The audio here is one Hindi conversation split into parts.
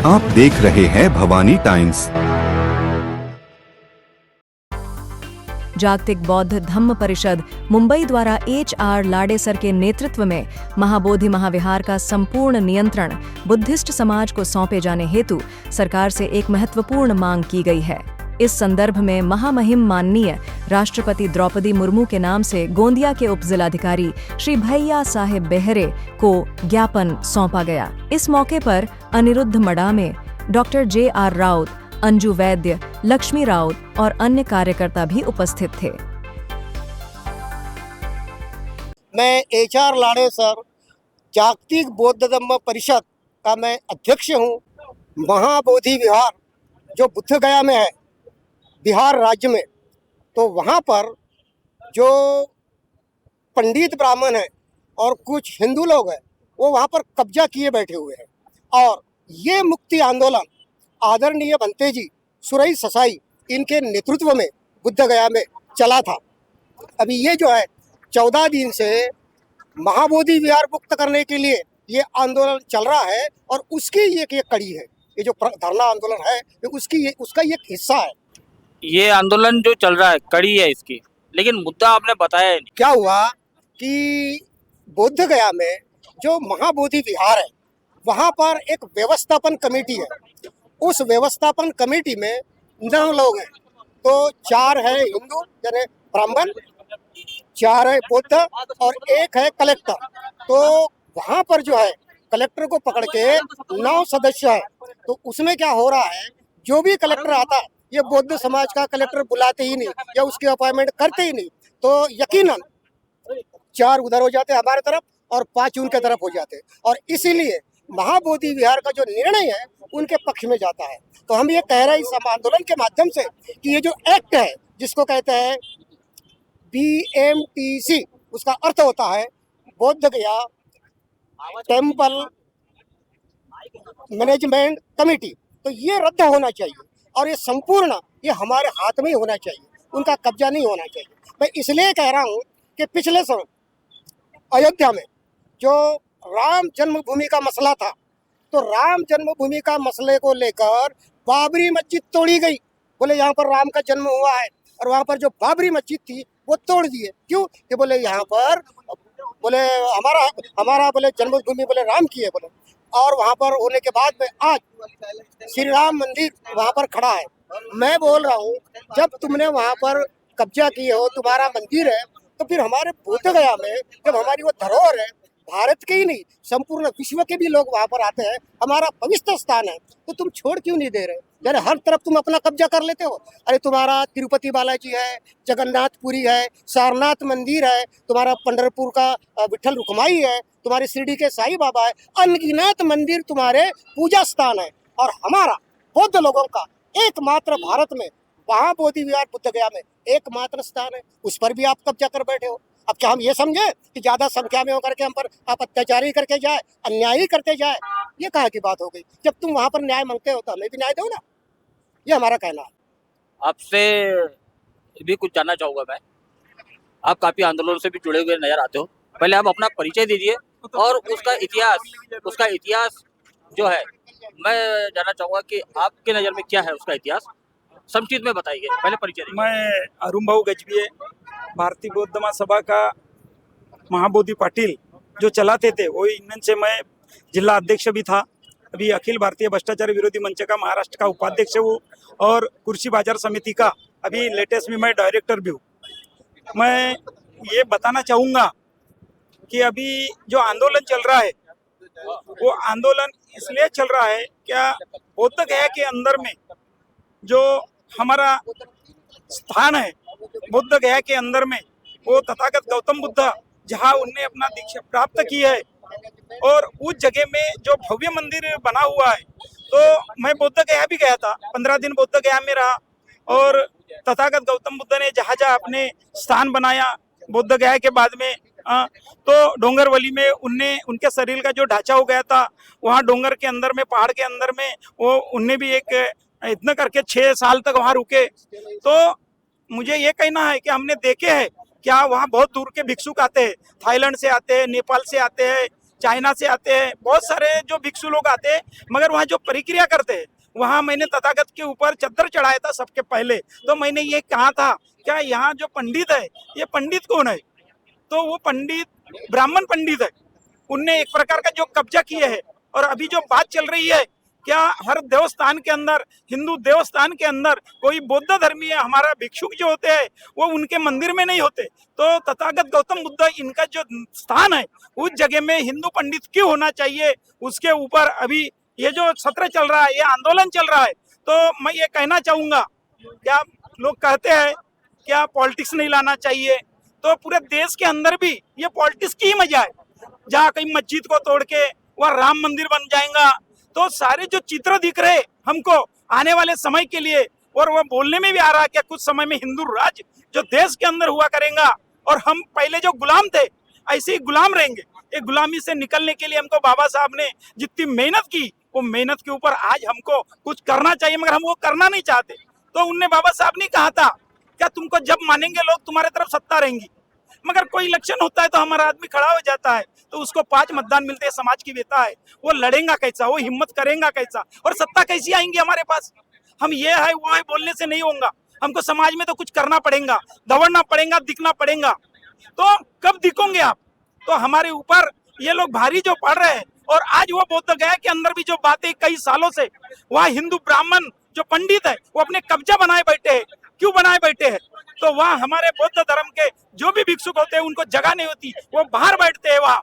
आप देख रहे हैं भवानी टाइम्स। जागतिक बौद्ध धम्म परिषद मुंबई द्वारा HR लाडेसर के नेतृत्व में महाबोधि महाविहार का संपूर्ण नियंत्रण बुद्धिस्ट समाज को सौंपे जाने हेतु सरकार से एक महत्वपूर्ण मांग की गई है। इस संदर्भ में महामहिम माननीय राष्ट्रपति द्रौपदी मुर्मू के नाम से गोंदिया के उपजिलाधिकारी श्री भैया साहेब बेहरे को ज्ञापन सौंपा गया। इस मौके पर अनिरुद्ध मडामे, डॉक्टर JR राउत, अंजू वैद्य, लक्ष्मी राउत और अन्य कार्यकर्ता भी उपस्थित थे। मैं HR लाडेसर जागतिक बौद्ध धम्म परिषद का मैं अध्यक्ष हूँ। महाबोधि विहार जो बुद्ध गया में है, बिहार राज्य में, तो वहाँ पर जो पंडित ब्राह्मण हैं और कुछ हिंदू लोग हैं, वो वहाँ पर कब्जा किए बैठे हुए हैं। और ये मुक्ति आंदोलन आदरणीय भंते जी सुरई ससाई इनके नेतृत्व में बुद्ध गया में चला था। अभी ये जो है 14 दिन से महाबोधि विहार मुक्त करने के लिए ये आंदोलन चल रहा है और उसकी ये कड़ी है। ये जो धरना आंदोलन है ये उसका एक हिस्सा है। ये आंदोलन जो चल रहा है कड़ी है इसकी, लेकिन मुद्दा आपने बताया नहीं। क्या हुआ कि बोध गया में जो महाबोधि विहार है वहाँ पर एक व्यवस्थापन कमेटी है। उस व्यवस्थापन कमेटी में 9 लोग हैं, तो 4 है हिंदू यानी ब्राह्मण, 4 है बौद्ध और 1 है कलेक्टर। तो वहाँ पर जो है कलेक्टर को पकड़ के 9 सदस्य है। तो उसमें क्या हो रहा है, जो भी कलेक्टर आता है ये बौद्ध समाज का कलेक्टर बुलाते ही नहीं या उसकी अपॉइंटमेंट करते ही नहीं, तो यकीनन 4 उधर हो जाते हमारे तरफ और 5 उनके तरफ हो जाते। और इसीलिए महाबोधि विहार का जो निर्णय है उनके पक्ष में जाता है। तो हम ये कह रहे हैं इस आंदोलन के माध्यम से कि ये जो एक्ट है जिसको कहते हैं BMTC, उसका अर्थ होता है बौद्ध गया टेम्पल मैनेजमेंट कमेटी, तो ये रद्द होना चाहिए और ये संपूर्ण ये हमारे हाथ में ही होना चाहिए, उनका कब्जा नहीं होना चाहिए। मैं इसलिए कह रहा हूँ कि पिछले समय अयोध्या में जो राम जन्मभूमि का मसला था, तो राम जन्मभूमि का मसले को लेकर बाबरी मस्जिद तोड़ी गई। बोले यहाँ पर राम का जन्म हुआ है, और वहाँ पर जो बाबरी मस्जिद थी वो तोड़ दिए। क्यों? कि बोले यहाँ पर बोले हमारा बोले जन्मभूमि बोले राम की है बोले। और वहाँ पर होने के बाद में आज श्री राम मंदिर वहाँ पर खड़ा है। मैं बोल रहा हूँ जब तुमने वहाँ पर कब्जा किए हो, तुम्हारा मंदिर है, तो फिर हमारे बोध गया में जब हमारी वो धरोहर है, भारत के ही नहीं संपूर्ण विश्व के भी लोग वहाँ पर आते हैं, हमारा पवित्र स्थान है, तो तुम छोड़ क्यों नहीं दे रहे? यानी हर तरफ तुम अपना कब्जा कर लेते हो। अरे तुम्हारा तिरुपति बालाजी है, जगन्नाथपुरी है, सारनाथ मंदिर है, तुम्हारा पंढरपुर का विठल रुक्माई है, तुम्हारे शिरडी के साईं बाबा है, अनगिनत मंदिर तुम्हारे पूजा स्थान है। और हमारा बौद्ध लोगों का एकमात्र भारत में महाबोधि विहार बुद्ध गया में एकमात्र स्थान है, उस पर भी आप कब्जा कर बैठे हो। अब क्या हम ये समझे कि ज्यादा संख्या में होकर के हम पर आप अत्याचारी करके जाए, अन्यायी करते जाए? ये कहाँ की बात हो गई? जब तुम वहां पर न्याय मांगते हो तो हमें भी न्याय दो ना, ये हमारा कहना है। आपसे भी कुछ जानना चाहूंगा मैं। आप काफी आंदोलन से भी जुड़े हुए नजर आते हो, पहले आप अपना परिचय दीजिए और उसका इतिहास जो है मैं जानना चाहूंगा कि आपके नजर में क्या है उसका इतिहास, संक्षिप्त में बताइए। पहले परिचय दीजिए। मैं अरुण भाऊ गजबिये, भारतीय बौद्ध महासभा का महाबोधि पाटिल जो चलाते थे, वही इनमें से मैं जिला अध्यक्ष भी था। अभी अखिल भारतीय भ्रष्टाचार विरोधी मंच का महाराष्ट्र का उपाध्यक्ष हूँ और कुर्सी बाजार समिति का अभी लेटेस्ट में मैं डायरेक्टर भी हूँ। मैं ये बताना चाहूँगा कि अभी जो आंदोलन चल रहा है वो आंदोलन इसलिए चल रहा है, क्या बौद्ध गया के अंदर में जो हमारा स्थान है बुद्ध गया के अंदर में, वो तथागत गौतम बुद्ध जहाँ उनने अपना दीक्षा प्राप्त की है, और उस जगह में जो भव्य मंदिर बना हुआ है, तो मैं बुद्ध गया भी गया था, 15 दिन बुद्ध गया में रहा। और तथागत गौतम बुद्ध ने जहाँ जहाँ अपने स्थान बनाया बुद्ध गया के बाद में, तो डोंगरवली में उनके शरीर का जो ढांचा हो गया था, वहाँ डोंगर के अंदर में, पहाड़ के अंदर में, वो उनने भी एक इतना करके 6 साल तक वहाँ रुके। तो मुझे ये कहना है कि हमने देखे हैं क्या वहाँ बहुत दूर के भिक्षुक आते हैं, थाईलैंड से आते हैं, नेपाल से आते हैं, चाइना से आते हैं, बहुत सारे जो भिक्षु लोग आते हैं, मगर वहाँ जो परिक्रिया करते हैं, वहाँ मैंने तथागत के ऊपर चद्दर चढ़ाया था सबके पहले। तो मैंने ये कहा था क्या यहाँ जो पंडित है, ये पंडित कौन है? तो वो पंडित ब्राह्मण पंडित है। उनने एक प्रकार का जो कब्जा किए है। और अभी जो बात चल रही है, क्या हर देवस्थान के अंदर, हिंदू देवस्थान के अंदर कोई बौद्ध धर्मीय हमारा भिक्षुक जो होते हैं वो उनके मंदिर में नहीं होते? तो तथागत गौतम बुद्ध इनका जो स्थान है उस जगह में हिंदू पंडित क्यों होना चाहिए, उसके ऊपर अभी ये जो सत्र चल रहा है, ये आंदोलन चल रहा है। तो मैं ये कहना चाहूंगा, क्या लोग कहते हैं क्या पॉलिटिक्स नहीं लाना चाहिए, तो पूरे देश के अंदर भी ये पॉलिटिक्स की ही मजा है। जहाँ कहीं मस्जिद को तोड़ के वह राम मंदिर बन जाएगा, तो सारे जो चित्र दिख रहे हमको आने वाले समय के लिए, और वह बोलने में भी आ रहा है कि कुछ समय में हिंदू राज जो देश के अंदर हुआ करेगा, और हम पहले जो गुलाम थे ऐसे ही गुलाम रहेंगे। एक गुलामी से निकलने के लिए हमको बाबा साहब ने जितनी मेहनत की, वो मेहनत के ऊपर आज हमको कुछ करना चाहिए, मगर हम वो करना नहीं चाहते। तो उनने बाबा साहब ने कहा था क्या तुमको जब मानेंगे लोग तुम्हारे तरफ सत्ता रहेंगी, मगर कोई इलेक्शन होता है तो हमारा आदमी खड़ा हो जाता है, तो उसको 5 मतदान मिलते हैं, समाज की बेटा है, वो लड़ेगा कैसा, वो हिम्मत करेगा कैसा, और सत्ता कैसी आएंगी हमारे पास? हम ये है वो है बोलने से नहीं होगा, हमको समाज में तो कुछ करना पड़ेगा, दौड़ना पड़ेगा, दिखना पड़ेगा। तो कब दिखोगे आप? तो हमारे ऊपर ये लोग भारी जो पड़ रहे हैं। और आज वो बौद्ध गया के अंदर भी जो बातें कई सालों से वहाँ हिंदू ब्राह्मण जो पंडित है वो अपने कब्जा बनाए बैठे हैं। क्यों बनाए बैठे हैं? तो वहाँ हमारे बौद्ध धर्म के जो भी भिक्षुक होते हैं उनको जगह नहीं होती, वो बाहर बैठते हैं। वहाँ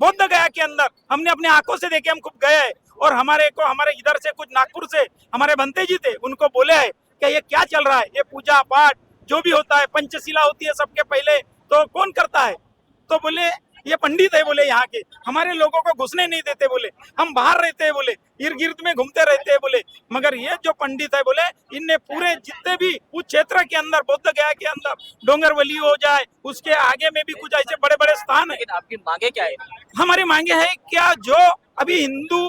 बौद्ध गया के अंदर हमने अपने आंखों से देखे, हम खूब गए हैं। और हमारे इधर से कुछ नागपुर से हमारे बनते जी थे, उनको बोले है कि ये क्या चल रहा है, ये पूजा पाठ जो भी होता है, पंचशिला होती है सबके पहले, तो कौन करता है? तो बोले ये पंडित है, बोले यहाँ के हमारे लोगों को घुसने नहीं देते, बोले हम बाहर रहते हैं, बोले इर्द गिर्द में घूमते रहते हैं, बोले मगर ये जो पंडित है बोले इनने पूरे जितने भी उस क्षेत्र के अंदर बौद्ध गया के अंदर डोंगरवली हो जाए, उसके आगे में भी कुछ ऐसे बड़े बड़े स्थान है। लेकिन आपकी मांगे क्या है? हमारी मांगे है क्या जो अभी हिंदू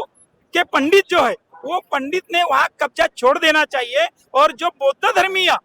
के पंडित जो है वो पंडित ने वहाँ कब्जा छोड़ देना चाहिए, और जो बौद्ध धर्मीय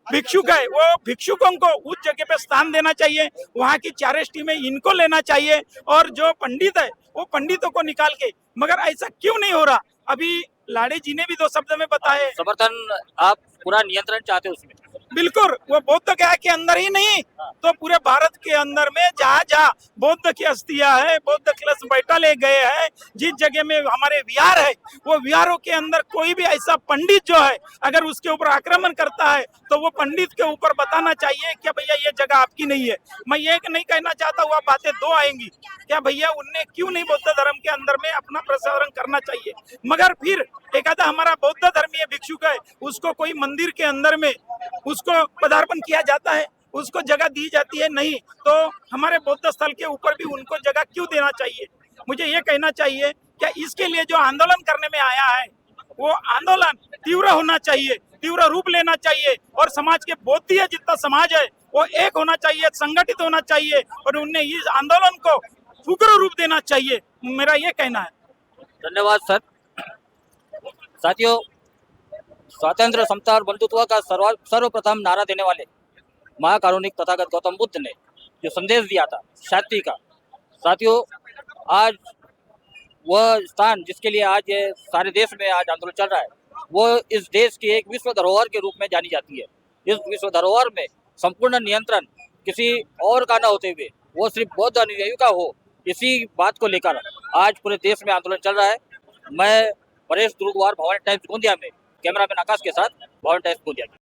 भिक्षुक है वो भिक्षुकों को उस जगह पे स्थान देना चाहिए, वहाँ की चारेष्टी में इनको लेना चाहिए, और जो पंडित है वो पंडितों को निकाल के। मगर ऐसा क्यों नहीं हो रहा? अभी लाड़े जी ने भी 2 शब्द में बताए, समर्थन आप पूरा नियंत्रण चाहते हो उसमें? बिल्कुल, वो बौद्ध गया के अंदर ही नहीं तो पूरे भारत के अंदर में जहाँ जहाँ बौद्ध की अस्थियां है, बौद्ध कलश बैठा ले गए हैं, जिस जगह में हमारे विहार है, वो विहारों के अंदर कोई भी ऐसा पंडित जो है अगर उसके ऊपर आक्रमण करता है तो वो पंडित के ऊपर बताना चाहिए कि भैया ये जगह आपकी नहीं है। मैं ये नहीं कहना चाहता हुआ बातें 2 आएंगी, क्या भैया उनने क्यों नहीं बौद्ध धर्म के अंदर में अपना प्रसारण करना चाहिए? मगर फिर एक आधा हमारा बौद्ध धर्मीय भिक्षुक है, उसको कोई मंदिर के अंदर में उसको पदार्पण किया जाता है, उसको जगह दी जाती है नहीं, तो हमारे बौद्ध स्थल के ऊपर भी उनको जगह क्यों देना चाहिए? मुझे ये कहना चाहिए क्या इसके लिए जो आंदोलन करने में आया है वो आंदोलन तीव्र होना चाहिए, तीव्र रूप लेना चाहिए, और समाज के बौद्ध जितना समाज है वो एक होना चाहिए, संगठित होना चाहिए, और उन्हें इस आंदोलन को उग्र रूप देना चाहिए। मेरा ये कहना है। धन्यवाद सर। साथियों, स्वातंत्र, समता और बंधुत्व का सर्वप्रथम नारा देने वाले महाकारुणिक तथागत गौतम बुद्ध ने जो संदेश दिया था शांति का, साथियों आज वह स्थान जिसके लिए आज ये सारे देश में आज आंदोलन चल रहा है, वो इस देश की एक विश्व धरोहर के रूप में जानी जाती है। इस विश्व धरोहर में संपूर्ण नियंत्रण किसी और का न होते हुए वो सिर्फ बौद्ध अनुयायियों का हो, इसी बात को लेकर आज पूरे देश में आंदोलन चल रहा है। मैं परेश दुर्गवार, भवानी टाइम्स गोंदिया में कैमरामैन आकाश के साथ, भवानी टाइम्स गोंदिया।